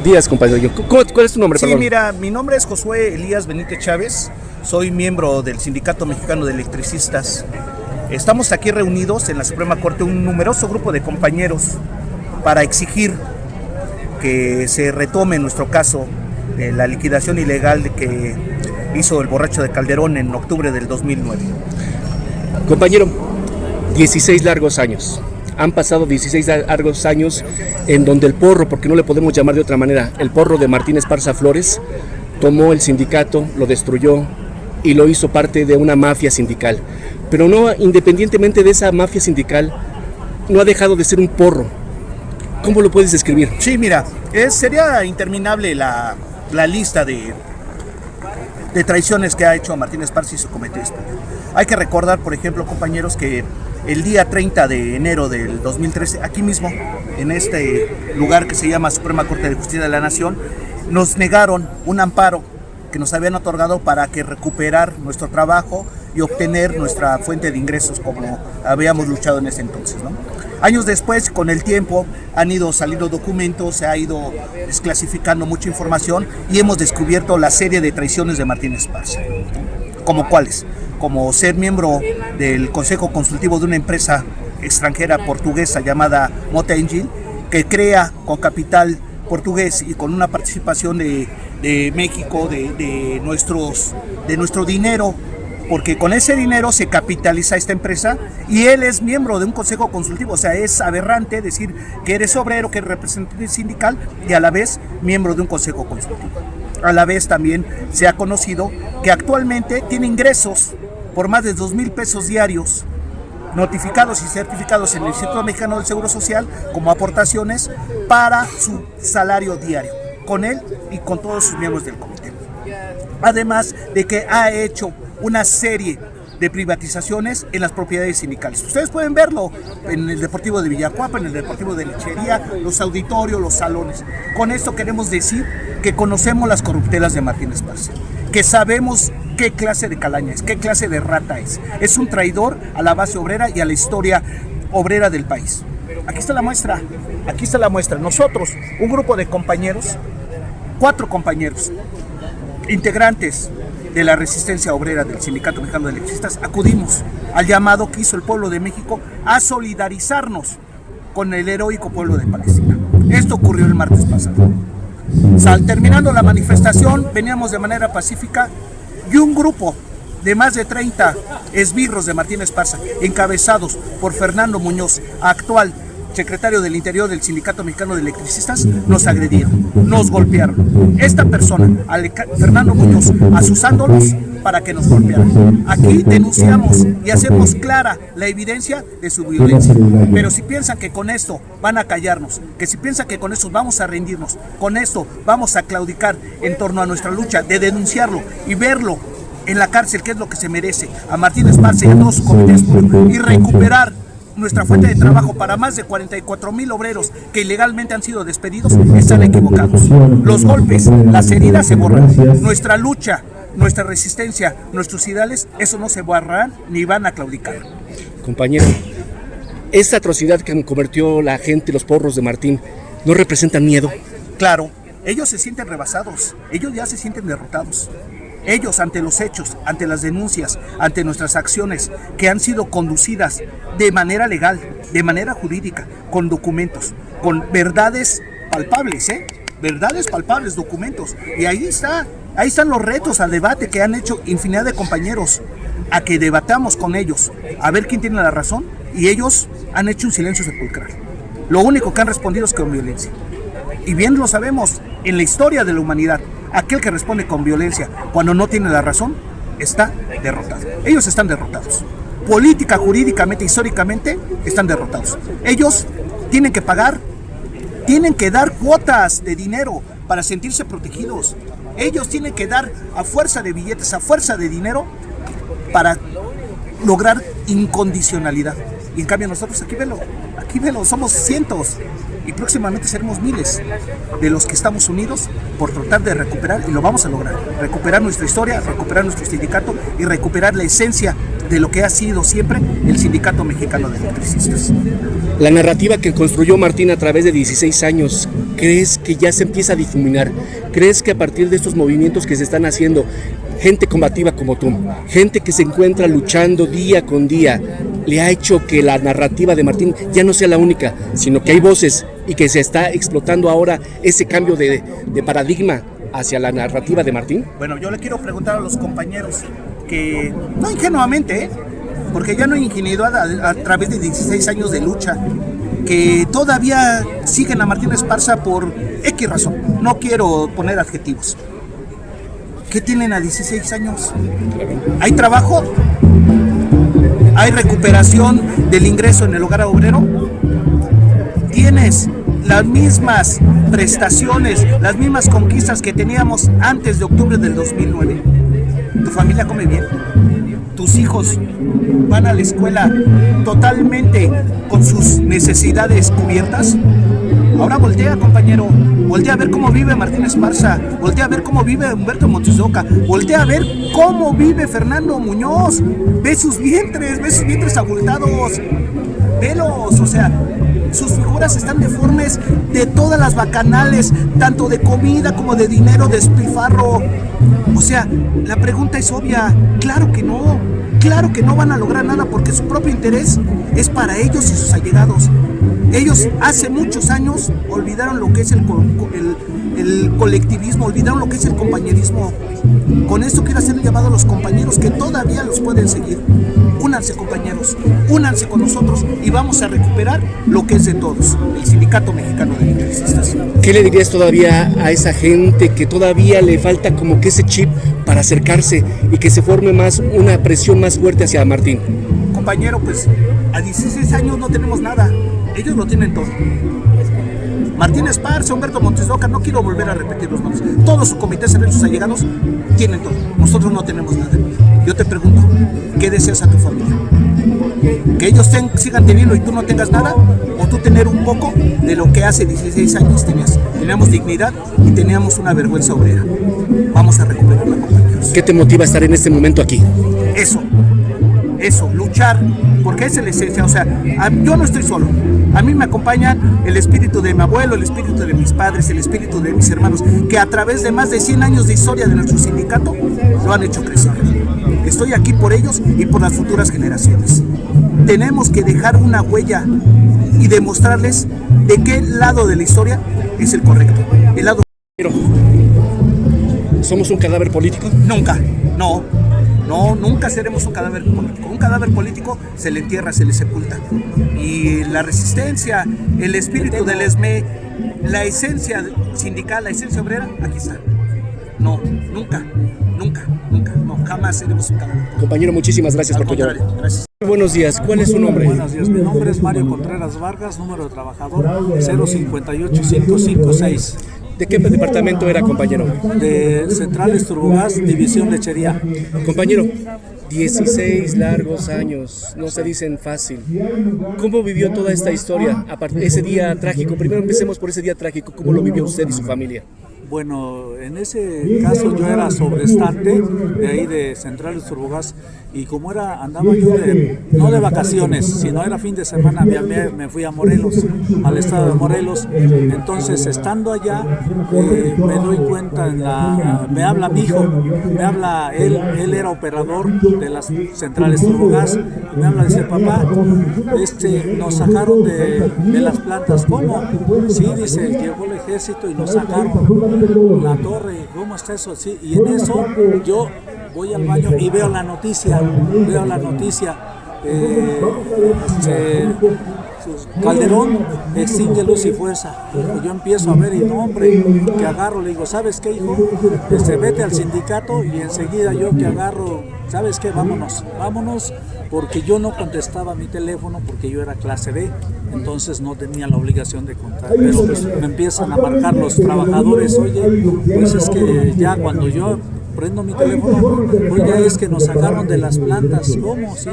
días, compañero. ¿Cuál es tu nombre? Sí, perdón? mira, mi nombre es Josué Elías Benítez Chávez, soy miembro del Sindicato Mexicano de Electricistas. Estamos aquí reunidos en la Suprema Corte un numeroso grupo de compañeros para exigir que se retome nuestro caso de la liquidación ilegal que hizo el borracho de Calderón en octubre del 2009. Compañero, 16 largos años. Han pasado 16 largos años en donde el porro, porque no le podemos llamar de otra manera, el porro de Martín Esparza Flores tomó el sindicato, lo destruyó y lo hizo parte de una mafia sindical. Pero no, independientemente de esa mafia sindical, no ha dejado de ser un porro. ¿Cómo lo puedes describir? Sí, mira, sería interminable la lista de traiciones que ha hecho Martín Esparza y su comité. Hay que recordar, por ejemplo, compañeros, que el día 30 de enero del 2013, aquí mismo, en este lugar que se llama Suprema Corte de Justicia de la Nación, nos negaron un amparo que nos habían otorgado para que recuperar nuestro trabajo y obtener nuestra fuente de ingresos como habíamos luchado en ese entonces, ¿no? Años después, con el tiempo, han ido saliendo documentos, se ha ido desclasificando mucha información y hemos descubierto la serie de traiciones de Martín Esparza. ¿Como cuáles? Como ser miembro del Consejo Consultivo de una empresa extranjera portuguesa llamada Mota-Engil, que crea con capital portugués y con una participación de México, de nuestro dinero, porque con ese dinero se capitaliza esta empresa y él es miembro de un consejo consultivo. O sea, es aberrante decir que eres obrero, que eres representante sindical y a la vez miembro de un consejo consultivo. A la vez también se ha conocido que actualmente tiene ingresos por más de 2,000 pesos diarios notificados y certificados en el Instituto Mexicano del Seguro Social como aportaciones para su salario diario, con él y con todos sus miembros del comité. Además de que ha hecho una serie de privatizaciones en las propiedades sindicales. Ustedes pueden verlo en el Deportivo de Villacuapa, en el Deportivo de Lechería, los auditorios, los salones. Con esto queremos decir que conocemos las corruptelas de Martín Esparza, que sabemos qué clase de calaña es, qué clase de rata es. Es un traidor a la base obrera y a la historia obrera del país. Aquí está la muestra, aquí está la muestra. Nosotros, un grupo de compañeros, 4 compañeros, integrantes de la resistencia obrera del Sindicato Mexicano de Electricistas, acudimos al llamado que hizo el pueblo de México a solidarizarnos con el heroico pueblo de Palestina. Esto ocurrió el martes pasado. Terminando la manifestación, veníamos de manera pacífica y un grupo de más de 30 esbirros de Martín Esparza, encabezados por Fernando Muñoz, actual secretario del Interior del Sindicato Mexicano de Electricistas, nos agredieron, nos golpearon. Esta persona, Fernando Muñoz, asusándolos para que nos golpearan. Aquí denunciamos y hacemos clara la evidencia de su violencia. Pero si piensan que con esto van a callarnos, que si piensan que con esto vamos a rendirnos, con esto vamos a claudicar en torno a nuestra lucha de denunciarlo y verlo en la cárcel, que es lo que se merece, a Martín Esparza y a todos sus comités políticos, y recuperar nuestra fuente de trabajo para más de 44,000 obreros que ilegalmente han sido despedidos, están equivocados. Los golpes, las heridas se borran. Nuestra lucha, nuestra resistencia, nuestros ideales, eso no se borrarán ni van a claudicar. Compañero, esta atrocidad que cometió la gente, los porros de Martín, ¿no representan miedo? Claro, ellos se sienten rebasados, ellos ya se sienten derrotados. Ellos, ante los hechos, ante las denuncias, ante nuestras acciones que han sido conducidas de manera legal, de manera jurídica, con documentos, con verdades palpables, verdades palpables, documentos. Y ahí están los retos al debate que han hecho infinidad de compañeros, a que debatamos con ellos, a ver quién tiene la razón, y ellos han hecho un silencio sepulcral. Lo único que han respondido es con violencia. Y bien lo sabemos, en la historia de la humanidad, aquel que responde con violencia cuando no tiene la razón, está derrotado. Ellos están derrotados. Política, jurídicamente, históricamente, están derrotados. Ellos tienen que pagar, tienen que dar cuotas de dinero para sentirse protegidos. Ellos tienen que dar a fuerza de billetes, a fuerza de dinero, para lograr incondicionalidad. Y en cambio nosotros, aquí velo, somos cientos y próximamente seremos miles de los que estamos unidos por tratar de recuperar, y lo vamos a lograr, recuperar nuestra historia, recuperar nuestro sindicato y recuperar la esencia de lo que ha sido siempre el Sindicato Mexicano de Electricistas. La narrativa que construyó Martín a través de 16 años crees que ya se empieza a difuminar? ¿Crees que a partir de estos movimientos que se están haciendo, gente combativa como tú, gente que se encuentra luchando día con día, le ha hecho que la narrativa de Martín ya no sea la única, sino que hay voces y que se está explotando ahora ese cambio de paradigma hacia la narrativa de Martín? Bueno, yo le quiero preguntar a los compañeros que, no ingenuamente, porque ya no hay ingenuidad a través de 16 años de lucha, que todavía siguen a Martín Esparza por X razón. No quiero poner adjetivos. ¿Qué tienen a 16 años? ¿Hay trabajo? ¿Hay recuperación del ingreso en el hogar obrero? ¿Tienes las mismas prestaciones, las mismas conquistas que teníamos antes de octubre del 2009? ¿Tu familia come bien? ¿Tus hijos van a la escuela totalmente con sus necesidades cubiertas? Ahora voltea, compañero, voltea a ver cómo vive Martín Esparza, voltea a ver cómo vive Humberto Montes de Oca, voltea a ver cómo vive Fernando Muñoz, ve sus vientres abultados, velos, o sea, sus figuras están deformes de todas las bacanales, tanto de comida como de dinero, de despilfarro. O sea, la pregunta es obvia, claro que no van a lograr nada porque su propio interés es para ellos y sus allegados. Ellos hace muchos años olvidaron lo que es el colectivismo, olvidaron lo que es el compañerismo. Con esto quiero hacer un llamado a los compañeros que todavía los pueden seguir. Únanse, compañeros, únanse con nosotros y vamos a recuperar lo que es de todos, el Sindicato Mexicano de Electricistas. ¿Qué le dirías todavía a esa gente que todavía le falta como que ese chip para acercarse y que se forme más una presión más fuerte hacia Martín? Compañero, pues a 16 años no tenemos nada, ellos lo tienen todo. Martín Esparza, Humberto Montes de Oca, no quiero volver a repetir los nombres. Todos sus comités en sus allegados tienen todo. Nosotros no tenemos nada. Yo te pregunto, ¿qué deseas a tu familia? ¿Que ellos sigan teniendo y tú no tengas nada? ¿O tú tener un poco de lo que hace 16 años tenías? Teníamos dignidad y teníamos una vergüenza obrera. Vamos a recuperarla, compañeros. ¿Qué te motiva a estar en este momento aquí? Eso, luchar, porque esa es la esencia. O sea, yo no estoy solo. A mí me acompañan el espíritu de mi abuelo, el espíritu de mis padres, el espíritu de mis hermanos, que a través de más de 100 años de historia de nuestro sindicato lo han hecho crecer. Estoy aquí por ellos y por las futuras generaciones. Tenemos que dejar una huella y demostrarles de qué lado de la historia es el correcto. El lado... ¿Somos un cadáver político? Nunca, nunca seremos un cadáver político. Un cadáver político se le entierra, se le sepulta. Y la resistencia, el espíritu del ESME, la esencia sindical, la esencia obrera, aquí está. No, nunca, jamás seremos un cadáver político. Compañero, muchísimas gracias por tu llamada. Gracias. Buenos días, ¿cuál es su nombre? Buenos días, mi nombre es Mario Contreras Vargas, número de trabajador 058556. ¿De qué departamento era, compañero? De Centrales Turbogas, División Lechería. Compañero, 16 largos años, no se dicen fácil. ¿Cómo vivió toda esta historia? Ese día trágico, primero empecemos por ese día trágico, ¿cómo lo vivió usted y su familia? Bueno, en ese caso yo era sobrestante de ahí de Centrales Turbogas y como andaba yo no de vacaciones, sino era fin de semana, me fui a Morelos, al estado de Morelos. Entonces, estando allá, me doy cuenta, me habla mi hijo, él era operador de las Centrales Turbogas, me habla y dice, papá, nos sacaron de las plantas. ¿Cómo? Sí, dice, llegó el ejército y nos sacaron la torre. ¿Cómo está eso? Sí, y en eso yo voy al baño y veo la noticia, Calderón extingue luz y fuerza. Y yo empiezo a ver y no, hombre, que agarro, le digo, ¿sabes qué, hijo? Vete al sindicato y enseguida yo que agarro, ¿sabes qué? Vámonos, porque yo no contestaba mi teléfono porque yo era clase B, entonces no tenía la obligación de contar, pero pues me empiezan a marcar los trabajadores, oye, pues es que ya cuando yo prendo mi teléfono, oye, es que nos sacaron de las plantas. ¿Cómo? Sí,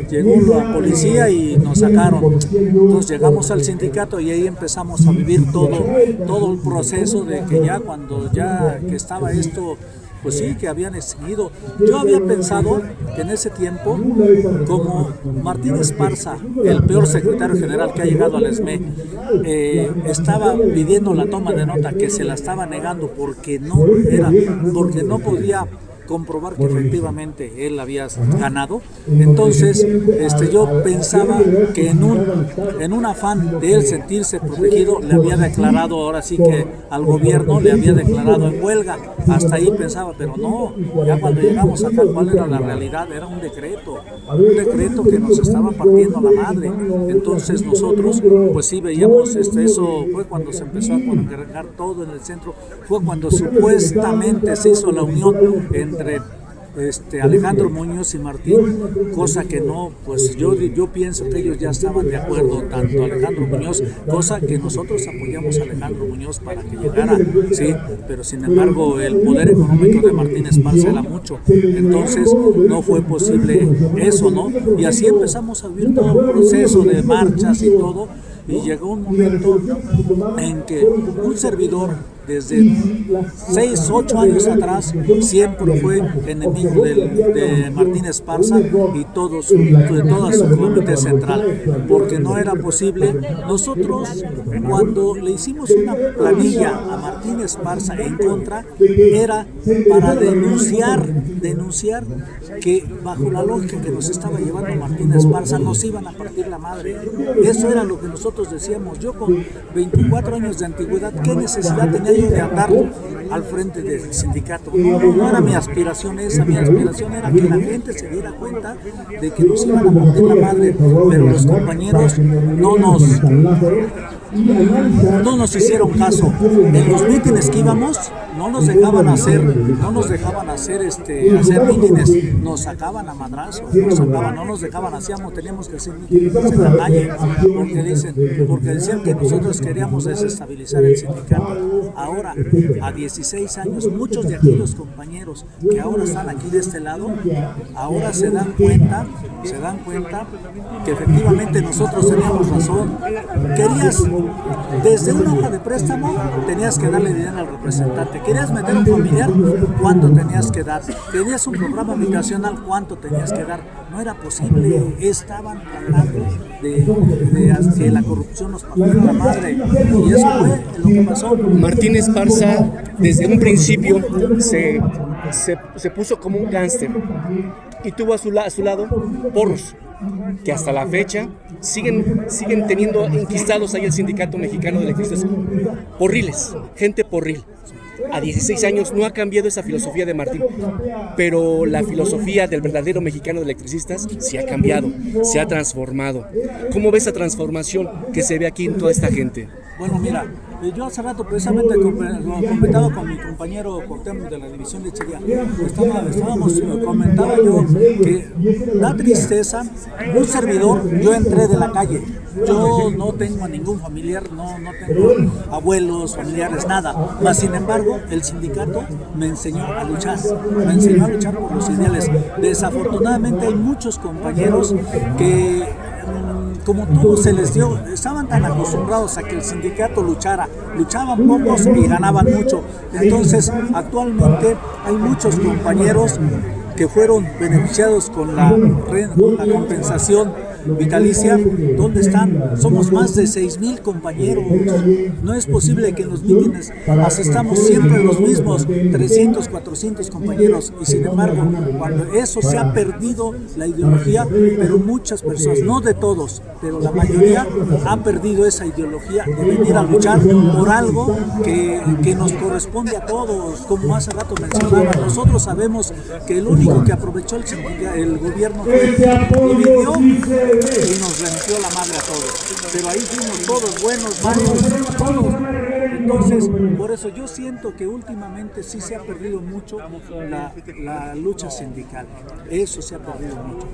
llegó la policía y nos sacaron. Entonces llegamos al sindicato y ahí empezamos a vivir todo el proceso de que ya cuando que estaba esto pues sí, que habían seguido. Yo había pensado que en ese tiempo, como Martín Esparza, el peor secretario general que ha llegado al SME, estaba pidiendo la toma de nota, que se la estaba negando porque no podía comprobar que efectivamente él había ganado. Entonces yo pensaba que en un afán de él sentirse protegido, le había declarado, ahora sí que al gobierno le había declarado en huelga. Hasta ahí pensaba, pero no, ya cuando llegamos acá, ¿cuál era la realidad? Era un decreto que nos estaba partiendo la madre. Entonces nosotros pues sí veíamos, eso fue cuando se empezó a congregar todo en el centro, fue cuando supuestamente se hizo la unión entre Alejandro Muñoz y Martín, cosa que no, pues yo pienso que ellos ya estaban de acuerdo, tanto Alejandro Muñoz, cosa que nosotros apoyamos a Alejandro Muñoz para que llegara, sí, pero sin embargo el poder económico de Martín Esparza era mucho, entonces no fue posible eso, ¿no? Y así empezamos a vivir todo el proceso de marchas y todo, y llegó un momento en que un servidor, desde 6, 8 años atrás, siempre fue enemigo de Martín Esparza y de toda su comité central, porque no era posible. Nosotros, cuando le hicimos una planilla a Martín Esparza en contra, era para denunciar que bajo la lógica que nos estaba llevando Martín Esparza nos iban a partir la madre. Eso era lo que nosotros decíamos. Yo con 24 años de antigüedad, ¿qué necesidad tenía yo de andar al frente del sindicato? No era mi aspiración esa, mi aspiración era que la gente se diera cuenta de que nos iban a partir la madre, pero los compañeros no nos hicieron caso. En los mítines que íbamos no nos dejaban hacer mítines, nos sacaban a madrazos, no nos dejaban, teníamos que hacer mítines en la calle, porque decían que nosotros queríamos desestabilizar el sindicato. Ahora, a 16 años, muchos de aquellos compañeros que ahora están aquí de este lado, ahora se dan cuenta que efectivamente nosotros teníamos razón. Desde una hoja de préstamo, tenías que darle dinero al representante. Querías meter un familiar, ¿cuánto tenías que dar? Querías un programa habitacional, ¿cuánto tenías que dar? No era posible, estaban tratando de que la corrupción nos partiera la madre, y eso fue lo que pasó. Martín Esparza desde un principio se puso como un gángster y tuvo a su lado porros que hasta la fecha siguen teniendo enquistados ahí el Sindicato Mexicano de Electricistas, porriles, gente porril. A 16 años no ha cambiado esa filosofía de Martín, pero la filosofía del verdadero mexicano de electricistas sí ha cambiado, se ha transformado. ¿Cómo ves esa transformación que se ve aquí en toda esta gente? Bueno, mira, yo hace rato precisamente comentaba con mi compañero Cortemos de la división de lechería, comentaba yo que da tristeza, un servidor, yo entré de la calle, yo no tengo a ningún familiar, no tengo abuelos, familiares, nada, mas sin embargo el sindicato me enseñó a luchar por los ideales. Desafortunadamente hay muchos compañeros que, como todo se les dio, estaban tan acostumbrados a que el sindicato luchaban pocos y ganaban mucho. Entonces, actualmente hay muchos compañeros que fueron beneficiados con la compensación vitalicia. ¿Dónde están? Somos más de 6,000 compañeros. No es posible que en los mítines asistamos siempre los mismos 300, 400 compañeros, y sin embargo, cuando eso se ha perdido la ideología, pero muchas personas, no de todos, pero la mayoría han perdido esa ideología de venir a luchar por algo que nos corresponde a todos. Como hace rato mencionaba, nosotros sabemos que el único que aprovechó el gobierno dividió y nos remitió la madre a todos, pero ahí fuimos todos buenos, malos, todos. Entonces, por eso yo siento que últimamente sí se ha perdido mucho la lucha sindical, eso se ha perdido mucho.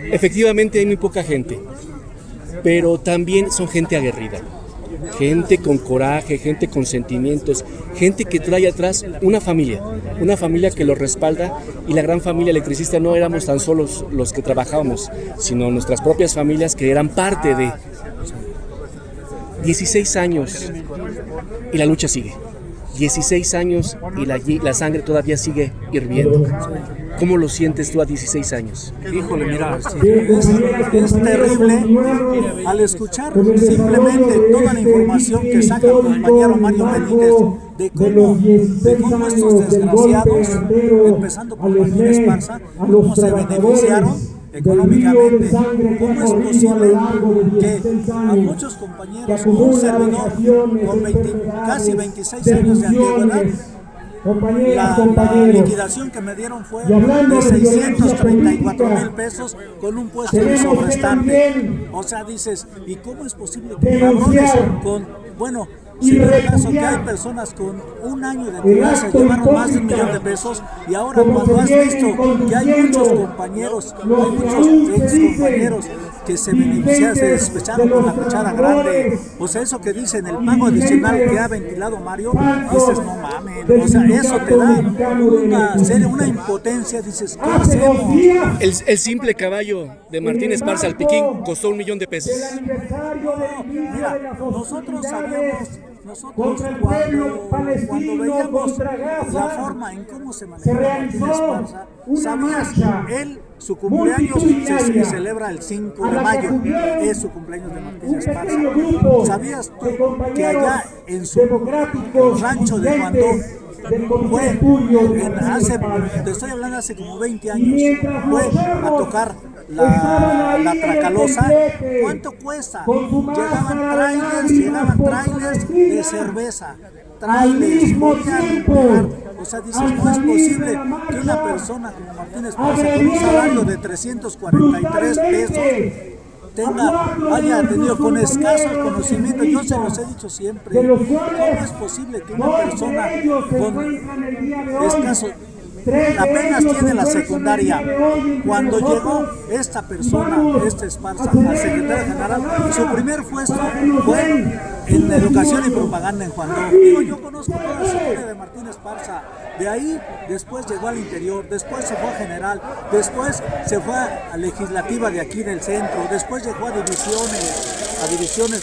Efectivamente hay muy poca gente, pero también son gente aguerrida, gente con coraje, gente con sentimientos, gente que trae atrás una familia que los respalda, y la gran familia electricista no éramos tan solos los que trabajábamos, sino nuestras propias familias que eran parte de 16 años y la lucha sigue. 16 años y la sangre todavía sigue hirviendo. ¿Cómo lo sientes tú a 16 años? Híjole, mira, sí, es terrible al escuchar simplemente toda la información que saca el compañero Mario Benítez de cómo estos desgraciados, empezando por Martín Esparza, cómo se beneficiaron económicamente. ¿Cómo es posible que a muchos compañeros, un servidor con casi 26 años de antigüedad, la liquidación que me dieron fue de 634,000 pesos con un puesto de sobrestante? O sea, dices, ¿y cómo es posible que cabrones si te da caso que hay personas con un año de antigüedad se llevaron más de 1 millón de pesos, y ahora cuando has visto que hay muchos compañeros, hay muchos ex compañeros que se beneficiaron, se despecharon con la cuchara grande, o sea, eso que dicen, el pago adicional que ha ventilado Mario, dices, no mames, o sea, eso te da una impotencia, dices, ¿qué hacemos? El simple caballo de Martín Esparza al Piquín costó 1 millón de pesos. Mira, nosotros cuando veíamos la forma en cómo se manejaba Martín Esparza, sabías, su cumpleaños se celebra el 5 de mayo, es su cumpleaños de Martín Esparza. ¿Sabías tú que allá en su rancho de Guandón te estoy hablando hace como 20 años, fue a tocar la Tracalosa? ¿Cuánto cuesta? Llegaban trailers de cerveza, trailers, o sea, dices, no es posible que una persona como Martín Esparza, con un salario de 343 pesos, haya tenido con escasos conocimientos. Yo se los he dicho siempre, ¿cómo es posible que una persona con escasos, apenas tiene la secundaria, cuando llegó esta persona, Esparza, al secretario general, su primer puesto fue en educación y propaganda en Juan Diego? Yo conozco toda la historia de Martín Esparza. De ahí, después llegó al interior, después se fue a general, después se fue a legislativa de aquí del centro, después llegó a divisiones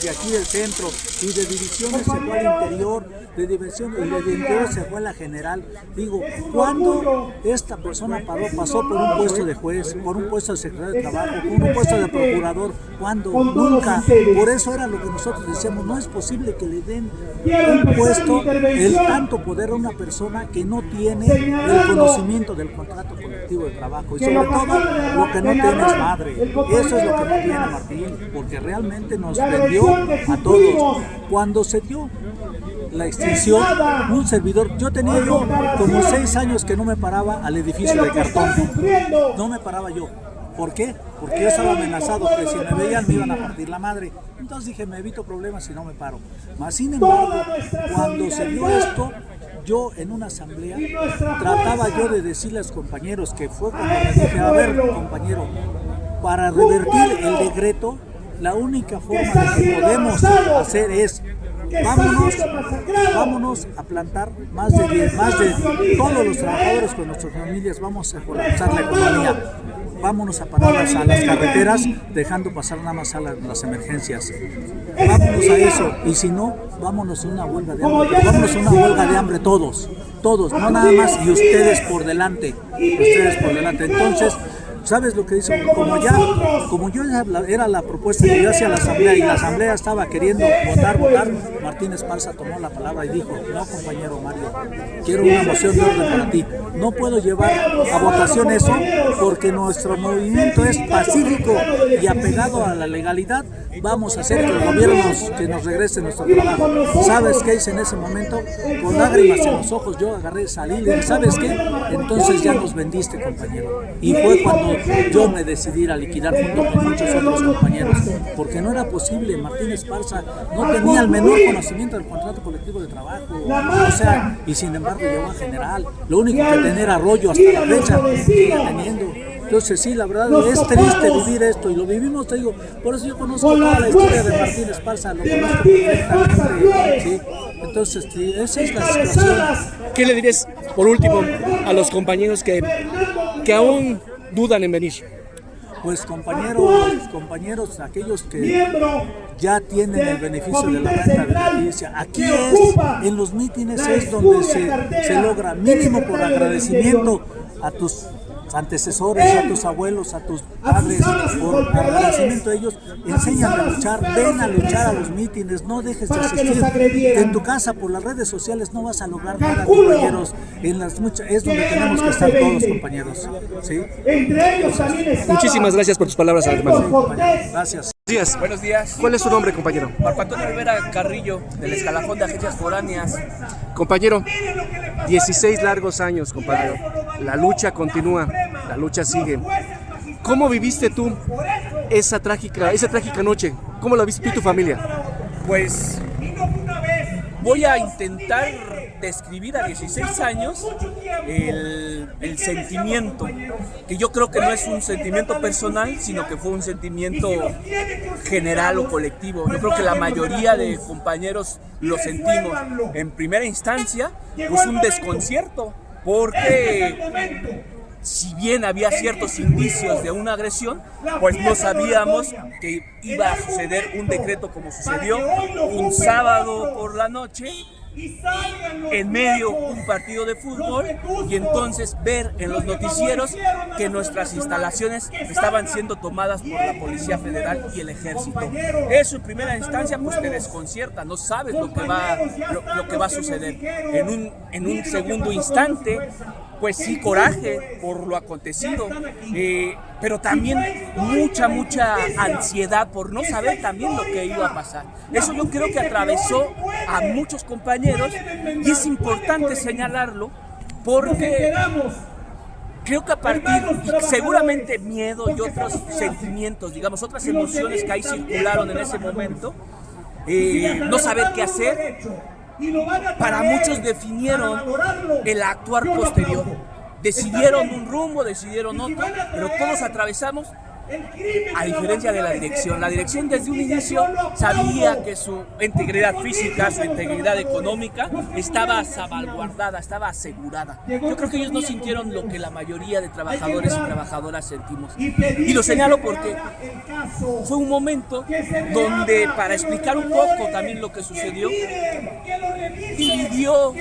de aquí del centro, y de divisiones se fue al interior, de interior se fue a la general. Digo, ¿cuándo esta persona pasó por un puesto de juez, por un puesto de secretario de trabajo, por un puesto de procurador? ¿Cuándo? Nunca. Por eso era lo que nosotros decíamos, no es posible que le den un puesto, el tanto poder a una persona que no tiene el conocimiento del contrato colectivo de trabajo, y sobre todo lo que no tiene es madre. Eso es lo que no tiene Martín, porque realmente nos vendió a todos. Cuando se dio la extinción, un servidor, yo tenía como 6 años que no me paraba al edificio de cartón, no me paraba yo. ¿Por qué? Porque yo estaba amenazado que si me veían me iban a partir la madre. Entonces dije, me evito problemas si no me paro. Mas sin embargo, cuando se dio esto, yo en una asamblea trataba yo de decirle a los compañeros, que fue cuando me dije, a ver, compañero, para revertir el decreto, la única forma de que podemos hacer es vámonos a plantar más de todos los trabajadores con nuestras familias, vamos a colapsar la economía. Vámonos a parar a las carreteras, dejando pasar nada más a las emergencias. Vámonos a eso, y si no, vámonos a una huelga de hambre. Vámonos a una huelga de hambre todos, no nada más, y ustedes por delante. Entonces, ¿sabes lo que hizo? Como yo era la propuesta que yo hacía a la asamblea, y la asamblea estaba queriendo votar, Martín Esparza tomó la palabra y dijo, no, compañero Mario, quiero una moción de orden para ti. No puedo llevar a votación eso, porque nuestro movimiento es pacífico y apegado a la legalidad. Vamos a hacer que el gobierno nos regrese nuestro trabajo. ¿Sabes qué hice en ese momento? Con lágrimas en los ojos yo agarré, salí y le dije, ¿sabes qué? Entonces ya nos vendiste, compañero. Y fue cuando yo me decidí ir a liquidar junto con muchos otros compañeros, porque no era posible. Martín Esparza no tenía el menor conocimiento del contrato colectivo de trabajo, o sea, y sin embargo llegó a general. Lo único que tener Arroyo hasta la fecha sigue teniendo. Entonces sí, la verdad es triste vivir esto, y lo vivimos, te digo, por eso yo conozco toda la historia de Martín Esparza, lo conozco perfectamente, ¿sí? Entonces, sí, esa es la situación. ¿Qué le dirías, por último, a los compañeros que aún dudan en venir? Pues compañeros, aquellos que ya tienen el beneficio de la renta vitalicia, aquí en los mítines es donde se logra, mínimo por agradecimiento a tus antecesores, a tus abuelos, a tus padres, por agradecimiento a ellos, enseñan a luchar, ven a luchar a los mítines, no dejes de asistir. En tu casa, por las redes sociales, no vas a lograr nada, compañeros. Es donde tenemos que estar todos, compañeros. ¿Sí? Muchísimas gracias por tus palabras, hermano. Gracias. Días. Buenos días. ¿Cuál es su nombre, compañero? Marco Antonio Rivera Carrillo, del escalafón de agencias foráneas. Compañero, 16 largos años, compañero. La lucha continúa, la lucha sigue. ¿Cómo viviste tú esa trágica noche? ¿Cómo la viste tú y tu familia? Pues voy a intentar describir a 16 años el sentimiento, que yo creo que no es un sentimiento personal, sino que fue un sentimiento general o colectivo. Yo creo que la mayoría de compañeros lo sentimos. En primera instancia, pues un desconcierto, porque si bien había ciertos indicios de una agresión, pues no sabíamos que iba a suceder un decreto como sucedió un sábado por la noche, en medio un partido de fútbol, y entonces ver en los noticieros que nuestras instalaciones estaban siendo tomadas por la Policía Federal y el Ejército. Eso en primera instancia pues te desconcierta, no sabes lo que va a suceder. En un segundo instante, pues sí, coraje por lo acontecido, pero también mucha ansiedad por no saber también lo que iba a pasar. Eso yo creo que atravesó a muchos compañeros, y es importante señalarlo porque creo que a partir, y seguramente miedo y otros sentimientos, digamos, otras emociones que ahí circularon en ese momento, no saber qué hacer, para muchos definieron el actuar posterior. Decidieron un rumbo, decidieron otro, pero todos atravesamos, a diferencia de la dirección. La dirección desde un inicio sabía que su integridad física, su integridad económica estaba salvaguardada, estaba asegurada. Yo creo que ellos no sintieron lo que la mayoría de trabajadores y trabajadoras sentimos. Y lo señalo porque fue un momento donde, para explicar un poco también lo que sucedió, dividió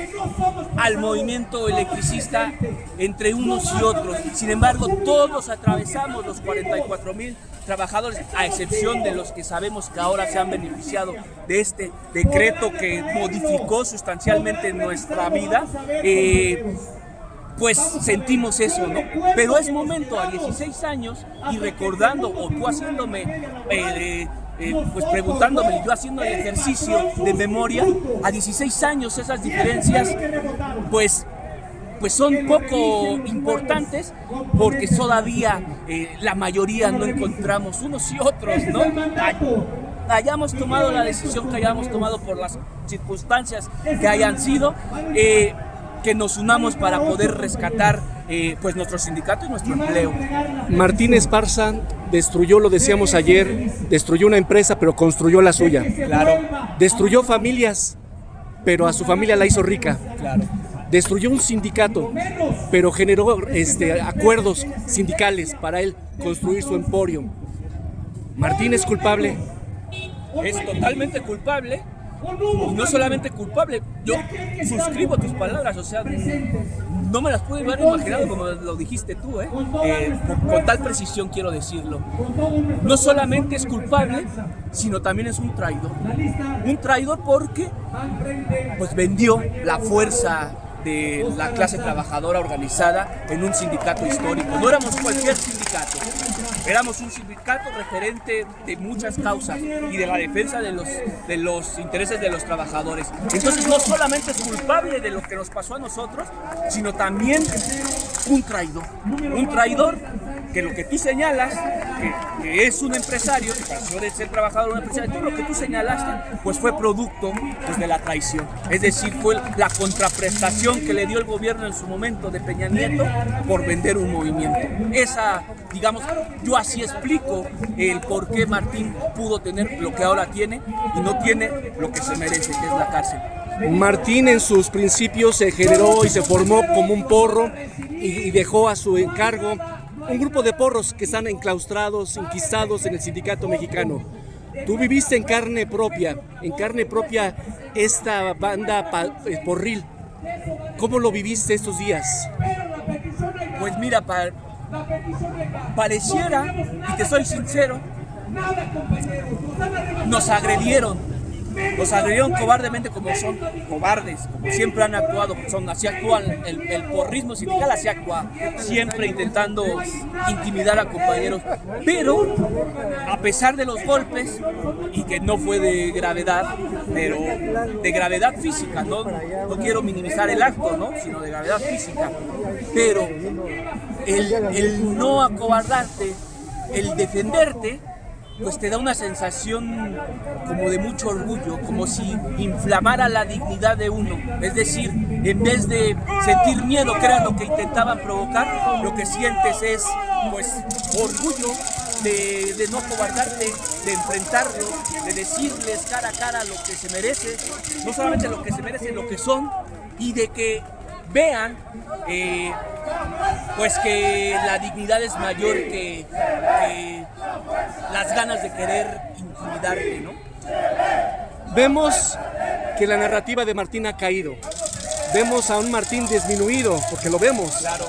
al movimiento electricista entre unos y otros. Sin embargo, todos atravesamos los 44,000 trabajadores, a excepción de los que sabemos que ahora se han beneficiado de este decreto que modificó sustancialmente nuestra vida. Pues sentimos eso, ¿no? Pero es momento, a 16 años, y recordando, o tú haciéndome, pues preguntándome, y yo haciendo el ejercicio de memoria, a 16 años esas diferencias, pues son poco importantes, porque todavía la mayoría no encontramos unos y otros, ¿no? Hayamos tomado la decisión que hayamos tomado por las circunstancias que hayan sido, que nos unamos para poder rescatar pues nuestro sindicato y nuestro empleo. Martín Esparza destruyó, lo decíamos ayer, destruyó una empresa, pero construyó la suya. Claro. Destruyó familias, pero a su familia la hizo rica. Claro. Destruyó un sindicato, pero generó acuerdos sindicales para él construir su emporio. ¿Martín es culpable? Es totalmente culpable, y no solamente culpable, yo suscribo tus palabras, o sea, no me las pude haber imaginado como lo dijiste tú, con tal precisión quiero decirlo. No solamente es culpable, sino también es un traidor porque pues vendió la fuerza de la clase trabajadora organizada en un sindicato histórico. No éramos cualquier sindicato, éramos un sindicato referente de muchas causas y de la defensa de los intereses de los trabajadores. Entonces no solamente es culpable de lo que nos pasó a nosotros, sino también un traidor que lo que tú señalas, que es un empresario, que pasó de ser trabajador a un empresario, todo lo que tú señalaste, pues fue producto pues, de la traición. Es decir, fue la contraprestación que le dio el gobierno en su momento de Peña Nieto por vender un movimiento. Esa, digamos, yo así explico el por qué Martín pudo tener lo que ahora tiene y no tiene lo que se merece, que es la cárcel. Martín en sus principios se generó y se formó como un porro y dejó a su encargo un grupo de porros que están enclaustrados, enquistados en el sindicato mexicano. Tú viviste en carne propia esta banda porril. ¿Cómo lo viviste estos días? Pues mira, pareciera, y te soy sincero, nos agredieron cobardemente, como son cobardes, como siempre han actuado, así actúan, el porrismo sindical así actúa, siempre intentando intimidar a compañeros, pero a pesar de los golpes, y que no fue de gravedad, pero de gravedad física, no quiero minimizar el acto, ¿no? Sino de gravedad física, pero el no acobardarte, el defenderte, pues te da una sensación como de mucho orgullo, como si inflamara la dignidad de uno. Es decir, en vez de sentir miedo, que era lo que intentaban provocar, lo que sientes es pues orgullo de no acobardarte, de enfrentarlo, de decirles cara a cara lo que se merece, no solamente lo que se merece, lo que son, y de que vean pues que la dignidad es mayor que las ganas de querer intimidarte, ¿no? Vemos que la narrativa de Martín ha caído. Vemos a un Martín disminuido, porque lo vemos. Claro.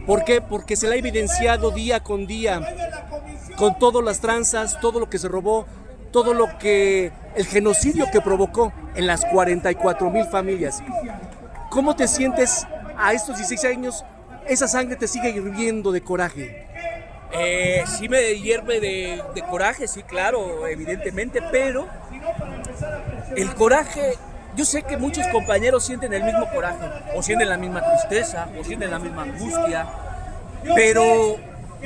¿Por qué? Porque se le ha evidenciado día con día, con todas las tranzas, todo lo que se robó, todo lo que, el genocidio que provocó en las 44,000 familias. ¿Cómo te sientes a estos 16 años? ¿Esa sangre te sigue hirviendo de coraje? Sí me hierve de coraje, sí, claro, evidentemente, pero el coraje, yo sé que muchos compañeros sienten el mismo coraje, o sienten la misma tristeza, o sienten la misma angustia, pero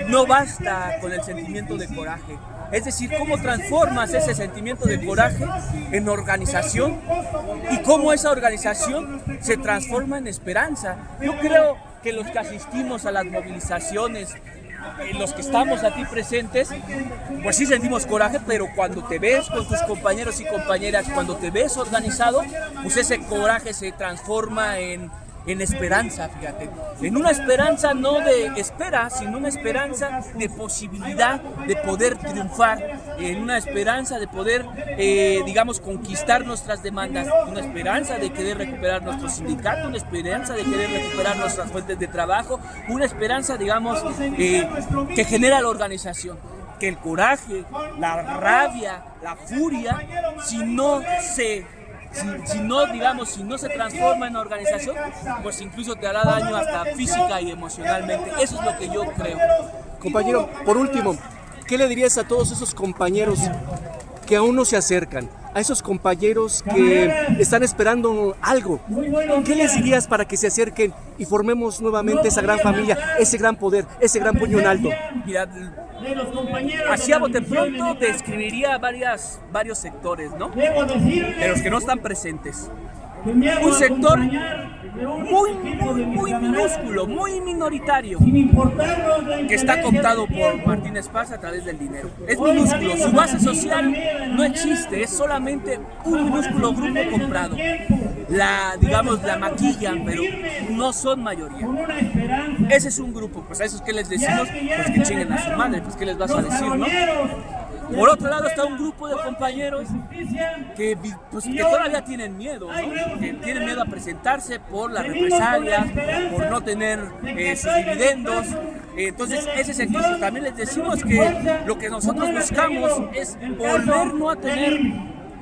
no basta con el sentimiento de coraje. Es decir, cómo transformas ese sentimiento de coraje en organización y cómo esa organización se transforma en esperanza. Yo creo que los que asistimos a las movilizaciones, los que estamos aquí presentes, pues sí sentimos coraje, pero cuando te ves con tus compañeros y compañeras, cuando te ves organizado, pues ese coraje se transforma en esperanza, fíjate, en una esperanza no de espera, sino una esperanza de posibilidad de poder triunfar, en una esperanza de poder, digamos, conquistar nuestras demandas, una esperanza de querer recuperar nuestro sindicato, una esperanza de querer recuperar nuestras fuentes de trabajo, una esperanza, digamos, que genera la organización. Que el coraje, la rabia, la furia, si no se transforma en organización, pues incluso te hará daño hasta física y emocionalmente. Eso es lo que yo creo. Compañero, por último, ¿qué le dirías a todos esos compañeros que aún no se acercan? A esos compañeros que están esperando algo. ¿Qué les dirías para que se acerquen y formemos nuevamente esa gran familia, ese gran poder, ese gran puño en alto? Mira, así a bote pronto describiría varios sectores, ¿no? De los que no están presentes. Un sector muy minúsculo, muy minoritario, que está cooptado por Martín Esparza a través del dinero. Es minúsculo, su base social no existe, es solamente un minúsculo grupo comprado. La maquillan, pero no son mayoría. Ese es un grupo, pues a esos que les decimos, pues que chinguen a su madre, pues qué les vas a decir, ¿no? Por otro lado está un grupo de compañeros que todavía tienen miedo, ¿no? Que tienen miedo a presentarse por las represalias, por no tener sus dividendos. Entonces ese sector también les decimos que lo que nosotros buscamos es volver no a tener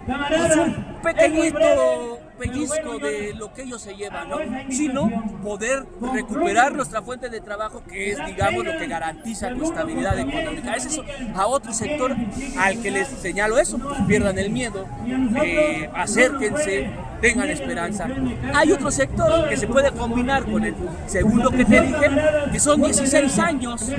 pues, un pequeñito pellizco de lo que ellos se llevan, ¿no? Sino poder recuperar nuestra fuente de trabajo, que es, digamos, lo que garantiza tu estabilidad económica. Es eso. A otro sector al que les señalo eso, pues pierdan el miedo, acérquense, tengan esperanza. Hay otro sector que se puede combinar con el segundo que te dije, que son 16 años.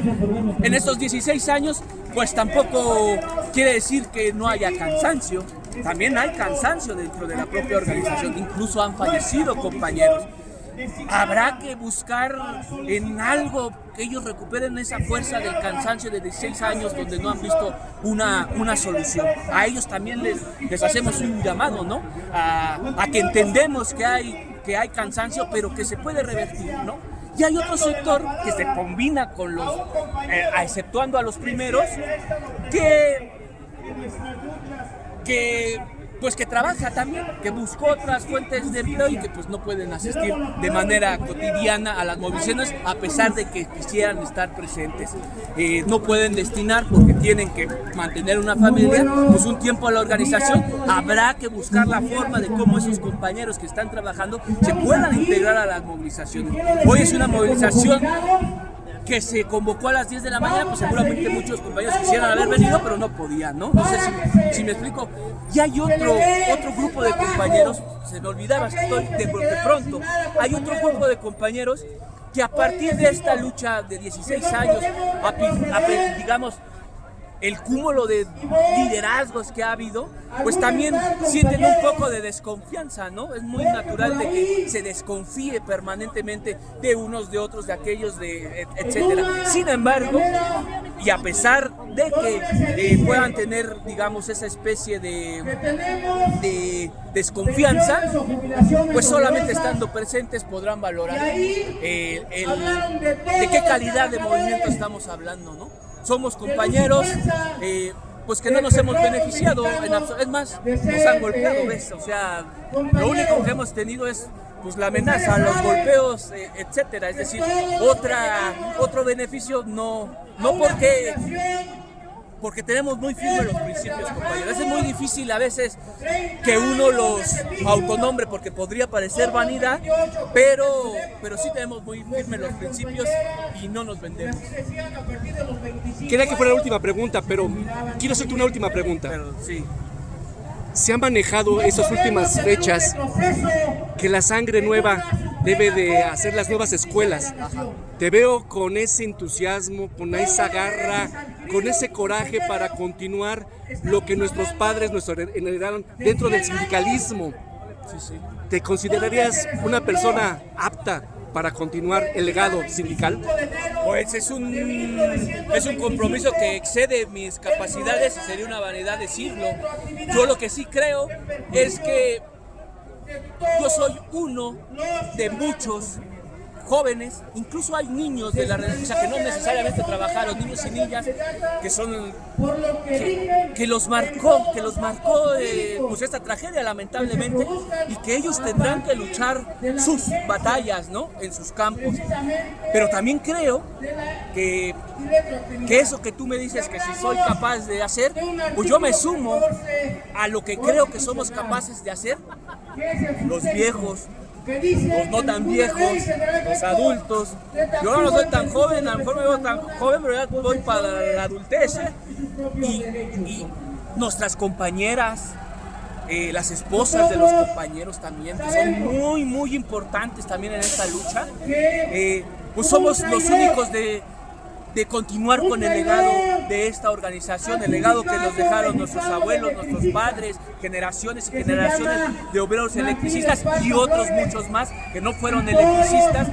En estos 16 años, pues tampoco quiere decir que no haya cansancio. También hay cansancio dentro de la propia organización, incluso han fallecido compañeros. Habrá que buscar en algo que ellos recuperen esa fuerza del cansancio de 16 años donde no han visto una solución. A ellos también les hacemos un llamado, ¿no? A que entendemos que hay cansancio, pero que se puede revertir, ¿no? Y hay otro sector que se combina con los, exceptuando a los primeros, que trabaja también, que buscó otras fuentes de empleo y que pues no pueden asistir de manera cotidiana a las movilizaciones a pesar de que quisieran estar presentes. No pueden destinar porque tienen que mantener una familia, pues un tiempo a la organización. Habrá que buscar la forma de cómo esos compañeros que están trabajando se puedan integrar a las movilizaciones. Hoy es una movilización que se convocó a las 10 de la mañana, pues seguramente muchos compañeros quisieran haber venido, pero no podían, ¿no? No sé si me explico. Y hay otro grupo de compañeros, se me olvidaba, estoy de pronto, hay otro grupo de compañeros que a partir de esta lucha de 16 años, digamos, el cúmulo de liderazgos que ha habido, pues también sienten un poco de desconfianza, ¿no? Es muy natural de que se desconfíe permanentemente de unos, de otros, de aquellos, etcétera. Sin embargo, y a pesar de que puedan tener, digamos, esa especie de desconfianza, pues solamente estando presentes podrán valorar de qué calidad de movimiento estamos hablando, ¿no? Somos compañeros pues que no nos hemos beneficiado en es más, nos han golpeado, ¿ves? O sea, lo único que hemos tenido es pues la amenaza, los golpeos, etcétera. Es decir, otro beneficio no porque tenemos muy firmes los principios, compañeros. Es muy difícil a veces que uno los autonombre porque podría parecer vanidad, pero sí tenemos muy firmes los principios y no nos vendemos. Quería que fuera la última pregunta, pero quiero hacerte una última pregunta. Pero sí. Se han manejado esas últimas fechas que la sangre nueva debe de hacer las nuevas escuelas. Te veo con ese entusiasmo, con esa garra, con ese coraje para continuar lo que nuestros padres nos heredaron dentro del sindicalismo. ¿Te considerarías una persona apta para continuar el legado sindical? Pues es un compromiso que excede mis capacidades y sería una vanidad decirlo. Yo lo que sí creo es que yo soy uno de muchos jóvenes, incluso hay niños de la residencia que no necesariamente trabajaron, niños y niñas que son que los marcó pues esta tragedia lamentablemente, y que ellos tendrán que luchar sus batallas, ¿no? En sus campos. Pero también creo que eso que tú me dices que si soy capaz de hacer, pues yo me sumo a lo que creo que somos capaces de hacer los viejos, los no tan viejos, los adultos. Yo no soy tan joven, a lo mejor me veo tan joven, pero ya voy para la adultez. Y nuestras compañeras, las esposas de los compañeros también, que son muy, muy importantes también en esta lucha, pues somos los únicos de continuar con el legado de esta organización, el legado que nos dejaron nuestros abuelos, nuestros padres, generaciones y generaciones de obreros electricistas y otros muchos más que no fueron electricistas.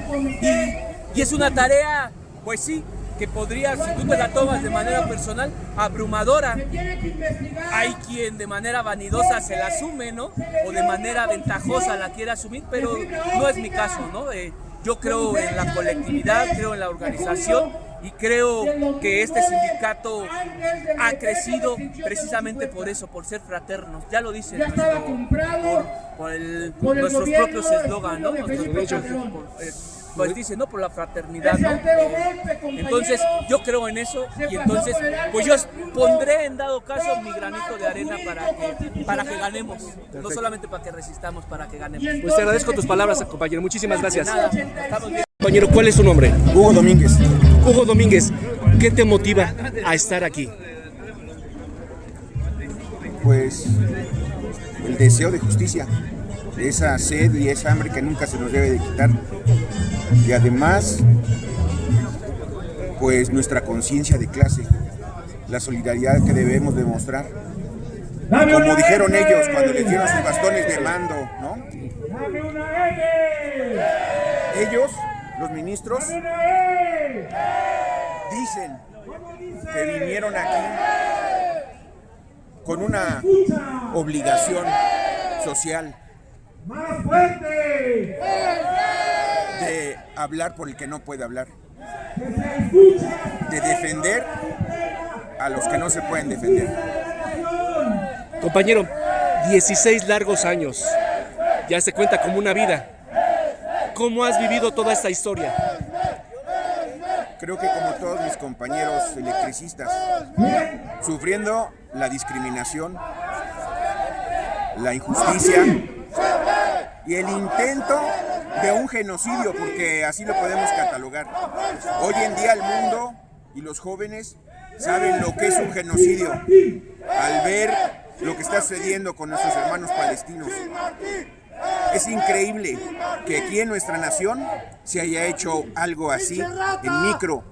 Y es una tarea, pues sí, que podría, si tú te la tomas de manera personal, abrumadora. Hay quien de manera vanidosa se la asume, ¿no? O de manera ventajosa la quiere asumir, pero no es mi caso, ¿no? Yo creo en la colectividad, creo en la organización y creo que este sindicato ha crecido precisamente por eso, por ser fraternos. Ya lo dice nuestros propios eslogan, ¿no? Pues dice, ¿no? Por la fraternidad, ¿no? Entonces, yo creo en eso y entonces, pues yo pondré en dado caso mi granito de arena para que ganemos. Perfecto. No solamente para que resistamos, para que ganemos. Pues te agradezco tus palabras, compañero. Muchísimas gracias. Nada, estamos bien. Compañero, ¿cuál es tu nombre? Hugo Domínguez. Hugo Domínguez, ¿qué te motiva a estar aquí? Pues el deseo de justicia, esa sed y esa hambre que nunca se nos debe de quitar. Y además, pues nuestra conciencia de clase, la solidaridad que debemos demostrar. Como dijeron ellos cuando les dieron sus bastones de mando, ¿no? Ellos, los ministros, dicen que vinieron aquí con una obligación social. ¡Más fuerte! de hablar por el que no puede hablar, de defender a los que no se pueden defender. Compañero, 16 largos años, ya se cuenta como una vida. ¿Cómo has vivido toda esta historia? Creo que como todos mis compañeros electricistas, sufriendo la discriminación, la injusticia y el intento de un genocidio, porque así lo podemos catalogar. Hoy en día el mundo y los jóvenes saben lo que es un genocidio al ver lo que está sucediendo con nuestros hermanos palestinos. Es increíble que aquí en nuestra nación se haya hecho algo así en micro,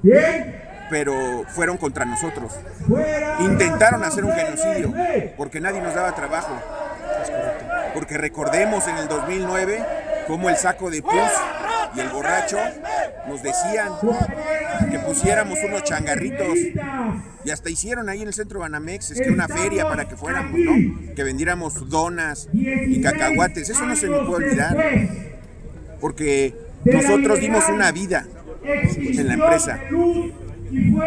pero fueron contra nosotros. Intentaron hacer un genocidio porque nadie nos daba trabajo. Porque recordemos en el 2009 cómo el saco de pus y el borracho nos decían que pusiéramos unos changarritos, y hasta hicieron ahí en el centro Banamex una feria para que fuéramos, ¿no? Que vendiéramos donas y cacahuates. Eso no se me puede olvidar, porque nosotros dimos una vida en la empresa.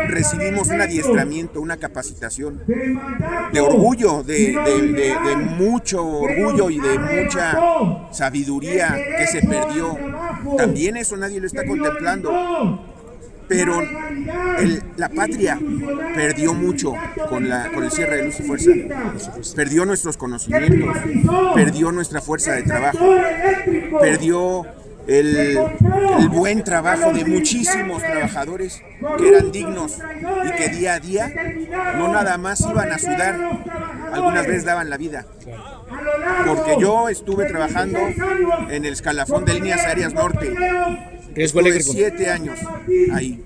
Recibimos un adiestramiento, una capacitación de orgullo, de mucho orgullo y de mucha sabiduría que se perdió. También eso nadie lo está contemplando. Pero la patria perdió mucho con el cierre de Luz y Fuerza. Perdió nuestros conocimientos, perdió nuestra fuerza de trabajo, perdió el buen trabajo de muchísimos trabajadores que eran dignos y que día a día no nada más iban a sudar, algunas veces daban la vida. Porque yo estuve trabajando en el escalafón de Líneas Aéreas Norte. Estuve 7 años ahí.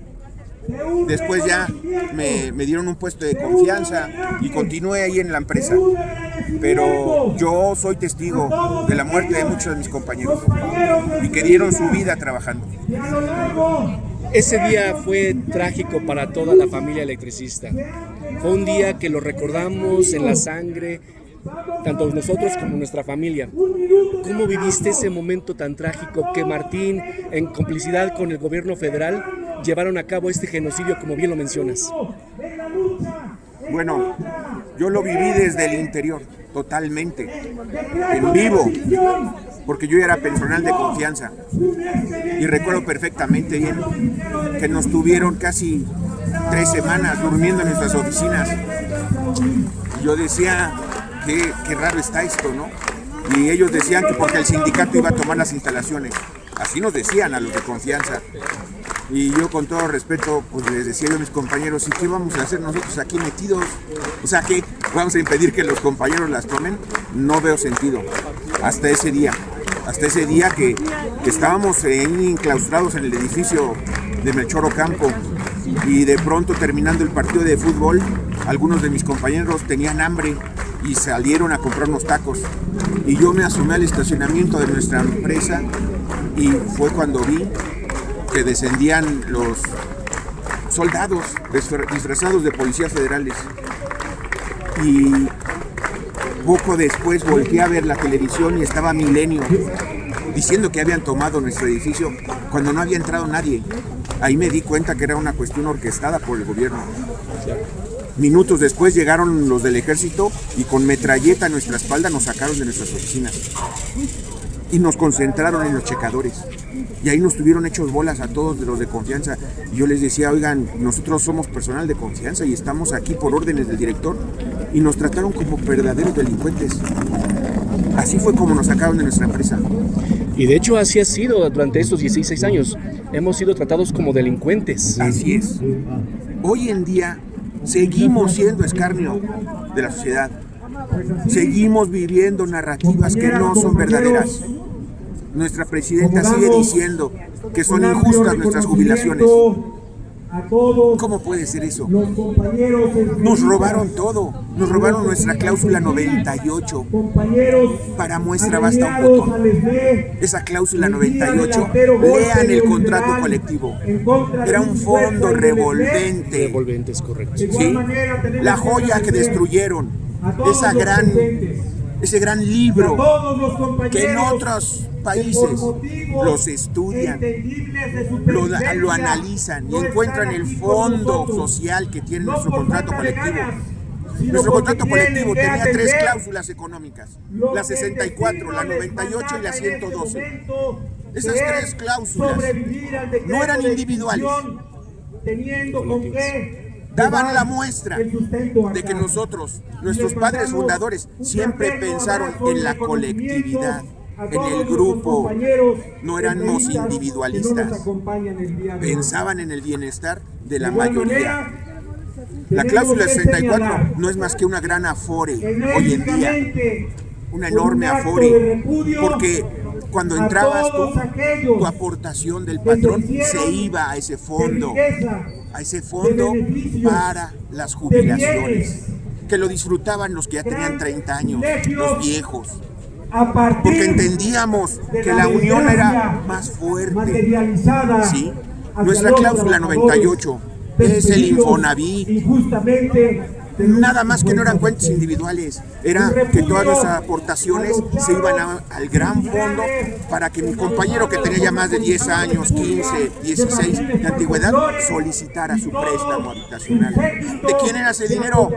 Después ya me dieron un puesto de confianza y continué ahí en la empresa. Pero yo soy testigo de la muerte de muchos de mis compañeros y que dieron su vida trabajando. Ese día fue trágico para toda la familia electricista. Fue un día que lo recordamos en la sangre, tanto nosotros como nuestra familia. ¿Cómo viviste ese momento tan trágico que Martín, en complicidad con el gobierno federal, llevaron a cabo este genocidio, como bien lo mencionas? Bueno, yo lo viví desde el interior, totalmente, en vivo, porque yo era personal de confianza y recuerdo perfectamente bien que nos tuvieron casi 3 semanas durmiendo en nuestras oficinas. Yo decía, qué raro está esto, ¿no? Y ellos decían que porque el sindicato iba a tomar las instalaciones. Así nos decían a los de confianza. Y yo, con todo respeto, pues les decía yo a mis compañeros, ¿y qué vamos a hacer nosotros aquí metidos? O sea, ¿qué? ¿Vamos a impedir que los compañeros las tomen? No veo sentido. Hasta ese día que estábamos enclaustrados en el edificio de Melchor Ocampo, y de pronto, terminando el partido de fútbol, algunos de mis compañeros tenían hambre y salieron a comprar unos tacos. Y yo me asomé al estacionamiento de nuestra empresa y fue cuando vi que descendían los soldados disfrazados de policías federales. Y poco después volteé a ver la televisión y estaba Milenio diciendo que habían tomado nuestro edificio cuando no había entrado nadie. Ahí me di cuenta que era una cuestión orquestada por el gobierno. Minutos después llegaron los del ejército y con metralleta a nuestra espalda nos sacaron de nuestras oficinas y nos concentraron en los checadores. Y ahí nos tuvieron hechos bolas a todos los de confianza. Y yo les decía, oigan, nosotros somos personal de confianza y estamos aquí por órdenes del director. Y nos trataron como verdaderos delincuentes. Así fue como nos sacaron de nuestra empresa. Y de hecho así ha sido durante estos 16 años. Hemos sido tratados como delincuentes. Así es. Hoy en día seguimos siendo escarnio de la sociedad. Seguimos viviendo narrativas que no son verdaderas. Nuestra presidenta sigue diciendo que son injustas nuestras jubilaciones. ¿Cómo puede ser eso? Nos robaron todo. Nos robaron nuestra cláusula 98. Para muestra basta un botón. Esa cláusula 98, lean el contrato colectivo. Era un fondo revolvente. Revolvente, es correcto. ¿Sí? La joya que destruyeron. Ese gran libro que en otros países los estudian, lo analizan y encuentran el fondo social que tiene nuestro contrato colectivo. Nuestro contrato colectivo tenía 3 cláusulas económicas, la 64, la 98 y la 112. Esas 3 cláusulas no eran individuales, daban la muestra de que nosotros, nuestros padres fundadores, siempre pensaron en la colectividad, en el grupo, no éramos individualistas, pensaban en el bienestar de la mayoría. La cláusula 64 no es más que una gran afore hoy en día, una enorme afore, porque cuando entrabas tú, tu aportación del patrón se iba a ese fondo para las jubilaciones, que lo disfrutaban los que ya tenían 30 años, los viejos, porque entendíamos que la unión era más fuerte. ¿Sí? Nuestra cláusula 98 es el Infonavit. Nada más que no eran cuentas individuales, era que todas nuestras aportaciones se iban al gran fondo para que mi compañero que tenía ya más de 10 años, 15, 16 de antigüedad, solicitara su préstamo habitacional. ¿De quién era ese dinero?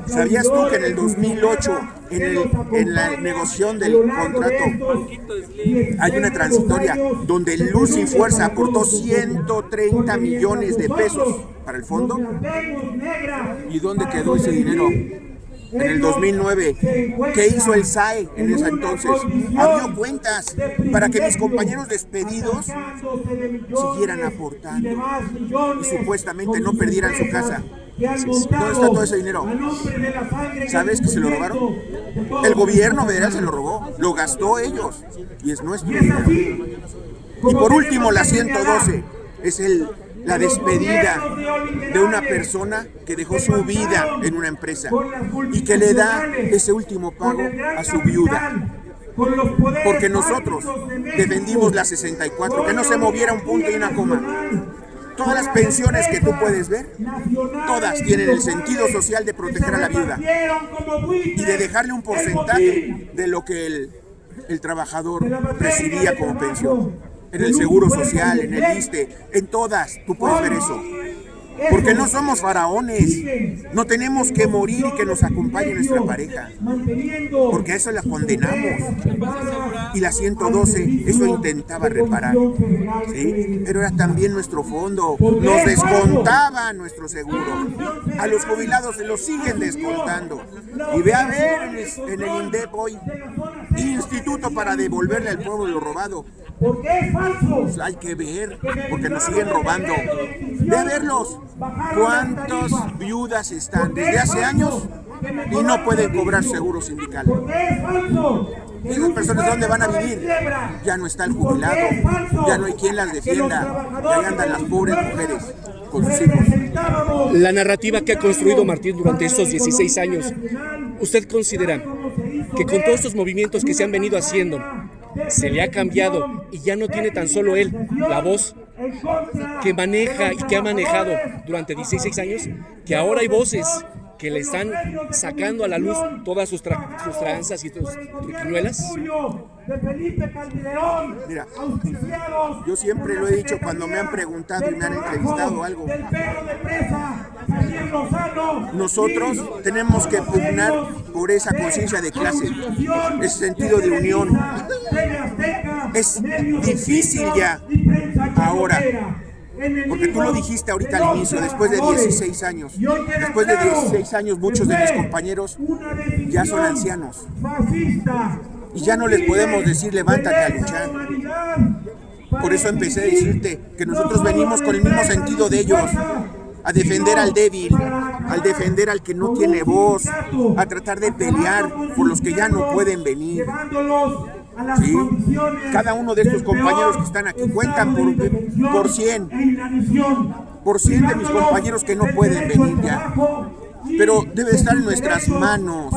¿Sabías tú que en el 2008, en la negociación del contrato, hay una transitoria donde Luz y Fuerza aportó 130 millones de pesos para el fondo? ¿Y dónde quedó ese dinero? En el 2009, ¿qué hizo el SAE en ese entonces? Abrió cuentas para que mis compañeros despedidos siguieran aportando y supuestamente no perdieran su casa. ¿Dónde está todo ese dinero? ¿Sabes que se lo robaron? El gobierno federal se lo robó, lo gastó ellos y es nuestro dinero. Y por último, la 112 es la despedida de una persona que dejó su vida en una empresa y que le da ese último pago a su viuda. Porque nosotros defendimos la 64, que no se moviera un punto y una coma. Todas las pensiones que tú puedes ver, todas tienen el sentido social de proteger a la viuda y de dejarle un porcentaje de lo que el trabajador recibía como pensión. En el Seguro Social, en el ISSSTE, en todas, tú puedes ver eso. Porque no somos faraones, no tenemos que morir y que nos acompañe nuestra pareja, porque a eso la condenamos. Y la 112, eso intentaba reparar, ¿sí? Pero era también nuestro fondo, nos descontaba nuestro seguro. A los jubilados se los siguen descontando. Y ve a ver en el INDEP hoy, Instituto para devolverle al pueblo lo robado. Pues hay que ver, porque nos siguen robando. Ve a verlos. ¿Cuántas viudas están desde hace años y no pueden cobrar seguro sindical? ¿Esas personas dónde van a vivir? Ya no está el jubilado, ya no hay quien las defienda, y ahí andan las pobres mujeres con sus hijos. La narrativa que ha construido Martín durante estos 16 años, ¿usted considera que con todos estos movimientos que se han venido haciendo, se le ha cambiado y ya no tiene tan solo él la voz que maneja y que ha manejado durante 16 años, que ahora hay voces que le están sacando a la luz todas sus tranzas y sus triquiñuelas? Mira, yo siempre lo he dicho cuando me han preguntado y me han entrevistado algo. Nosotros tenemos que pugnar por esa conciencia de clase, ese sentido de unión. Es difícil ya ahora, porque tú lo dijiste ahorita al inicio, después de 16 años. Después de 16 años muchos de mis compañeros ya son ancianos. Y ya no les podemos decir levántate a luchar. Por eso empecé a decirte que nosotros venimos con el mismo sentido de ellos, a defender al débil, al defender al que no tiene voz, a tratar de pelear por los que ya no pueden venir. ¿Sí? Cada uno de estos compañeros que están aquí cuentan por 100 de mis compañeros que no pueden venir ya. pero debe estar en nuestras manos.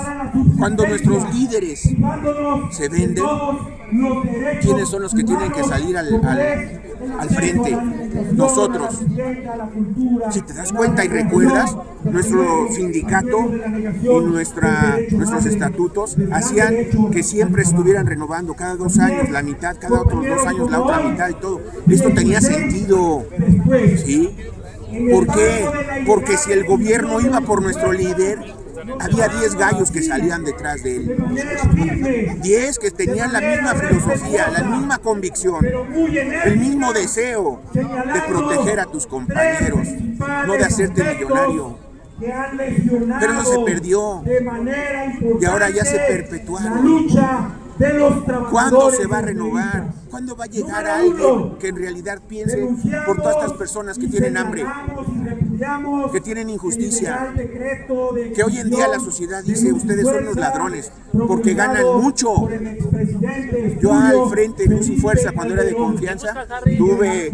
Cuando nuestros líderes se venden, ¿quiénes son los que tienen que salir al frente? Nosotros. Si te das cuenta y recuerdas, nuestro sindicato y nuestros estatutos hacían que siempre estuvieran renovando cada 2 años, la mitad, cada otros 2 años la otra mitad y todo. Esto tenía sentido, ¿sí? ¿Por qué? Porque si el gobierno iba por nuestro líder, había 10 gallos que salían detrás de él. 10 que tenían la misma filosofía, la misma convicción, el mismo deseo de proteger a tus compañeros, no de hacerte millonario. Pero eso se perdió y ahora ya se perpetuaron. ¿Cuándo se va a renovar? ¿Cuándo va a llegar alguien que en realidad piense por todas estas personas que tienen hambre, que tienen injusticia, que hoy en día la sociedad dice ustedes son los ladrones porque ganan mucho? Yo al frente de Luz y Fuerza, cuando era de Confianza, tuve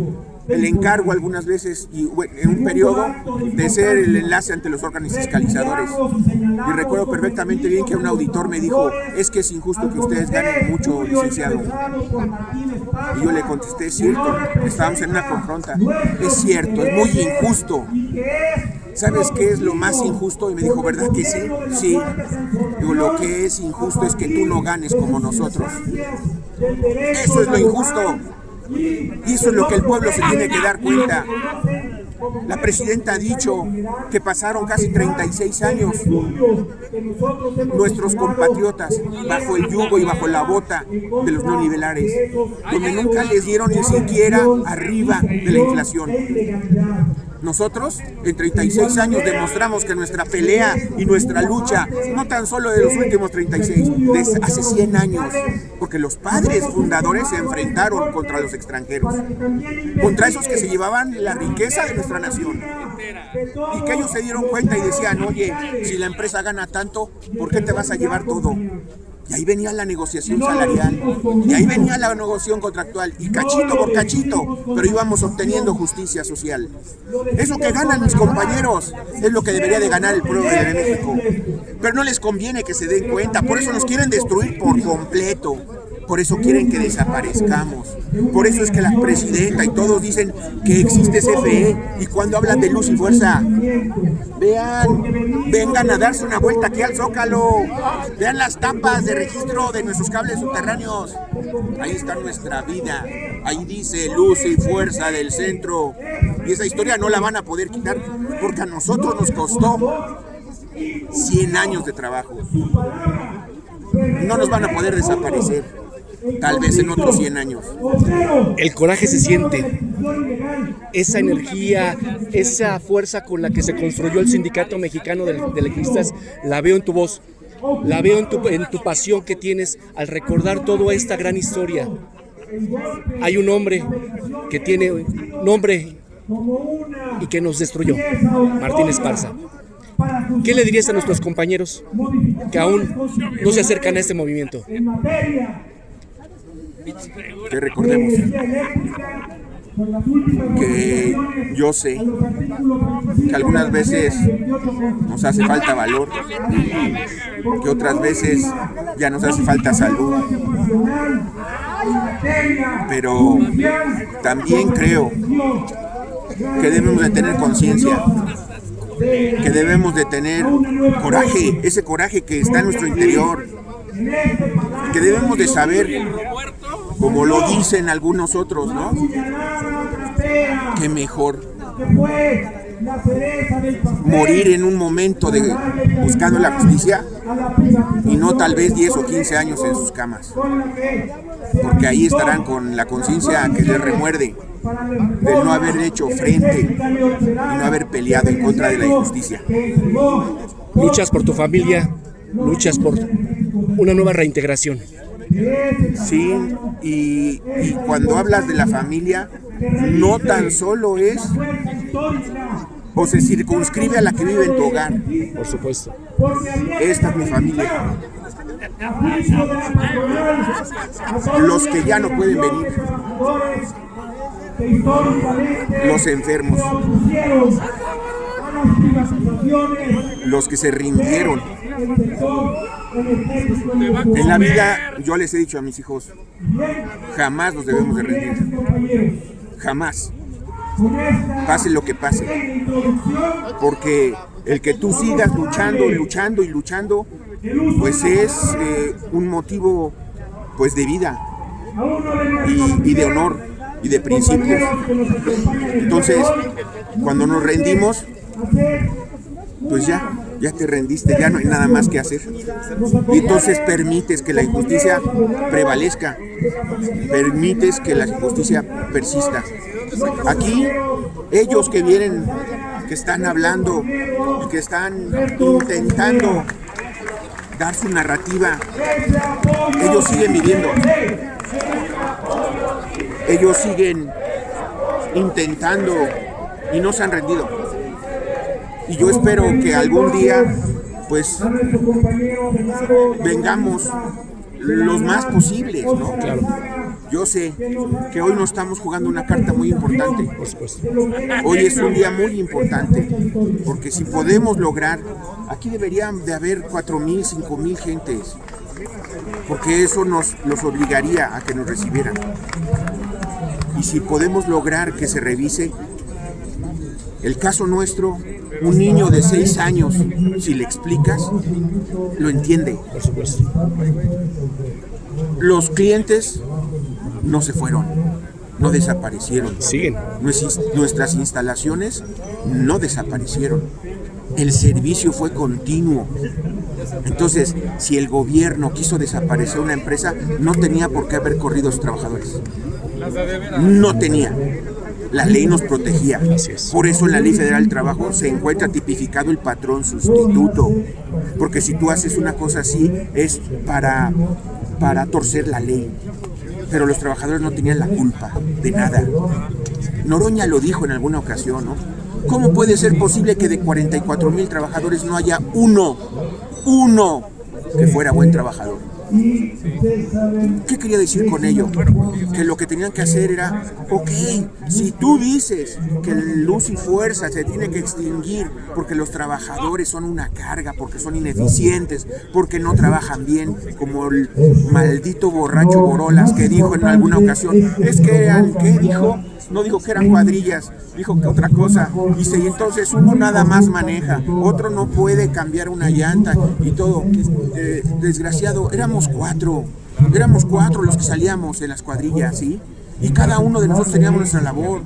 el encargo algunas veces y en un periodo de ser el enlace ante los órganos fiscalizadores, y recuerdo perfectamente bien que un auditor me dijo: es que es injusto que ustedes ganen mucho, licenciado. Y yo le contesté: es cierto, estábamos en una confronta, es cierto, es muy injusto. ¿Sabes qué es lo más injusto? Y me dijo: ¿verdad que sí? Sí. Digo, lo que es injusto es que tú no ganes como nosotros. Eso es lo injusto. Y eso es lo que el pueblo se tiene que dar cuenta. La presidenta ha dicho que pasaron casi 36 años nuestros compatriotas bajo el yugo y bajo la bota de los neoliberales, donde nunca les dieron ni siquiera arriba de la inflación. Nosotros, en 36 años, demostramos que nuestra pelea y nuestra lucha, no tan solo de los últimos 36, desde hace 100 años, porque los padres fundadores se enfrentaron contra los extranjeros, contra esos que se llevaban la riqueza de nuestra nación, y que ellos se dieron cuenta y decían: oye, si la empresa gana tanto, ¿por qué te vas a llevar todo? Y ahí venía la negociación salarial, y ahí venía la negociación contractual, y cachito por cachito, pero íbamos obteniendo justicia social. Eso que ganan mis compañeros es lo que debería de ganar el pueblo de México. Pero no les conviene que se den cuenta, por eso nos quieren destruir por completo. Por eso quieren que desaparezcamos. Por eso es que la presidenta y todos dicen que existe CFE, y cuando hablan de Luz y Fuerza, vengan a darse una vuelta aquí al Zócalo, vean las tapas de registro de nuestros cables subterráneos. Ahí está nuestra vida, ahí dice Luz y Fuerza del Centro, y esa historia no la van a poder quitar, porque a nosotros nos costó 100 años de trabajo. No nos van a poder desaparecer. Tal vez en otros 100 años. El coraje se siente, esa energía, esa fuerza con la que se construyó el Sindicato Mexicano de Electricistas, la veo en tu voz, la veo en tu pasión que tienes al recordar toda esta gran historia. Hay un hombre que tiene nombre y que nos destruyó, Martín Esparza. ¿Qué le dirías a nuestros compañeros que aún no se acercan a este movimiento? Que recordemos que yo sé que algunas veces nos hace falta valor, que otras veces ya nos hace falta salud, pero también creo que debemos de tener conciencia, que debemos de tener coraje, ese coraje que está en nuestro interior, que debemos de saber, como lo dicen algunos otros, ¿no? Que mejor morir en un momento de buscando la justicia y no tal vez 10 o 15 años en sus camas, porque ahí estarán con la conciencia que les remuerde del no haber hecho frente y no haber peleado en contra de la injusticia. Luchas por tu familia, luchas por una nueva reintegración. Sí, y cuando hablas de la familia, no tan solo es o se circunscribe a la que vive en tu hogar. Por supuesto. Esta es mi familia. Los que ya no pueden venir. Los enfermos. los que se rindieron. En la vida, yo les he dicho a mis hijos, jamás nos debemos de rendir. Jamás. Pase lo que pase. Porque el que tú sigas luchando, pues es un motivo pues de vida y de honor y de principios. Entonces, cuando nos rendimos, pues ya te rendiste, ya no hay nada más que hacer. Y entonces permites que la injusticia prevalezca, permites que la injusticia persista. Aquí, ellos que vienen, que están hablando y que están intentando dar su narrativa, ellos siguen viviendo. Ellos siguen intentando y no se han rendido. Y yo espero que algún día, pues, vengamos los más posibles, ¿no? Claro. Yo sé que hoy nos estamos jugando una carta muy importante. Hoy es un día muy importante, porque si podemos lograr, aquí deberían de haber 4,000, 5,000 gentes, porque eso los obligaría a que nos recibieran. Y si podemos lograr que se revise el caso nuestro, un niño de 6 años, si le explicas, lo entiende. Por supuesto. Los clientes no se fueron, no desaparecieron. Siguen. Nuestras instalaciones no desaparecieron. El servicio fue continuo. Entonces, si el gobierno quiso desaparecer una empresa, no tenía por qué haber corrido a sus trabajadores. No tenía. La ley nos protegía. Por eso en la Ley Federal del Trabajo se encuentra tipificado el patrón sustituto. Porque si tú haces una cosa así, es para torcer la ley. Pero los trabajadores no tenían la culpa de nada. Noroña lo dijo en alguna ocasión, ¿no? ¿Cómo puede ser posible que de 44,000 trabajadores no haya uno que fuera buen trabajador? ¿Qué quería decir con ello? Que lo que tenían que hacer era, ok, si tú dices que Luz y Fuerza se tiene que extinguir porque los trabajadores son una carga, porque son ineficientes, porque no trabajan bien, como el maldito borracho Borolas que dijo en alguna ocasión, es que eran, ¿qué dijo? No dijo que eran cuadrillas, dijo que otra cosa. Dice, y entonces uno nada más maneja, otro no puede cambiar una llanta y todo. Desgraciado, éramos cuatro los que salíamos en las cuadrillas, ¿sí? Y cada uno de nosotros teníamos nuestra labor.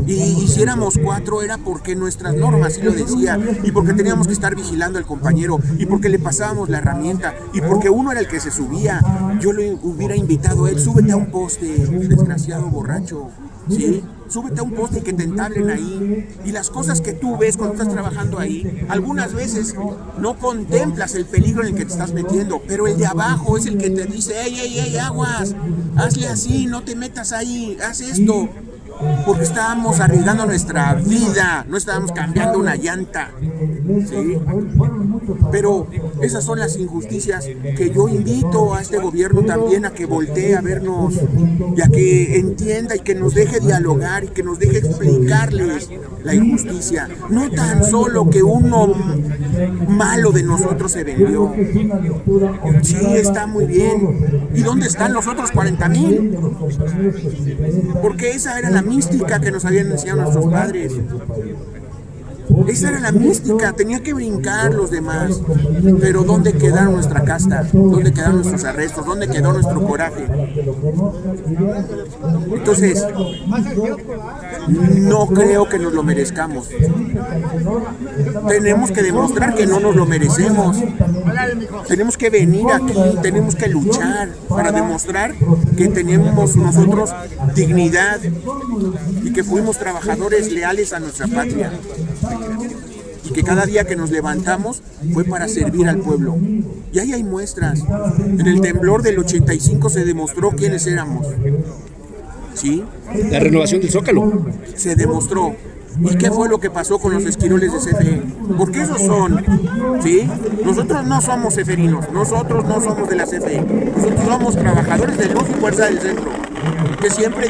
Y si éramos 4 era porque nuestras normas sí lo decía, y porque teníamos que estar vigilando al compañero, y porque le pasábamos la herramienta, y porque uno era el que se subía. Yo le hubiera invitado a él, súbete a un poste, desgraciado borracho, ¿sí? Súbete a un poste y que te entablen ahí. Y las cosas que tú ves cuando estás trabajando ahí, algunas veces no contemplas el peligro en el que te estás metiendo, pero el de abajo es el que te dice, ey, aguas, hazle así, no te metas ahí, haz esto. Porque estábamos arriesgando nuestra vida, no estábamos cambiando una llanta, ¿sí? Pero esas son las injusticias que yo invito a este gobierno también a que voltee a vernos y a que entienda y que nos deje dialogar y que nos deje explicarles la injusticia. No tan solo que uno malo de nosotros se vendió. Sí, está muy bien. ¿Y dónde están los otros 40,000? Porque esa era la mística que nos habían enseñado nuestros padres. Esa era la mística, tenía que brincar los demás. Pero ¿dónde quedaron nuestra casta? ¿Dónde quedaron nuestros arrestos? ¿Dónde quedó nuestro coraje? Entonces, no creo que nos lo merezcamos. Tenemos que demostrar que no nos lo merecemos. Tenemos que venir aquí, tenemos que luchar para demostrar que tenemos nosotros dignidad y que fuimos trabajadores leales a nuestra patria. Y que cada día que nos levantamos fue para servir al pueblo. Y ahí hay muestras. En el temblor del 85 se demostró quiénes éramos. ¿Sí? La renovación del Zócalo. Se demostró. ¿Y qué fue lo que pasó con los esquiroles de CFE? Porque esos son, ¿sí? Nosotros no somos ceferinos, nosotros no somos de la CFE. Nosotros somos trabajadores de Luz y Fuerza del Centro, que siempre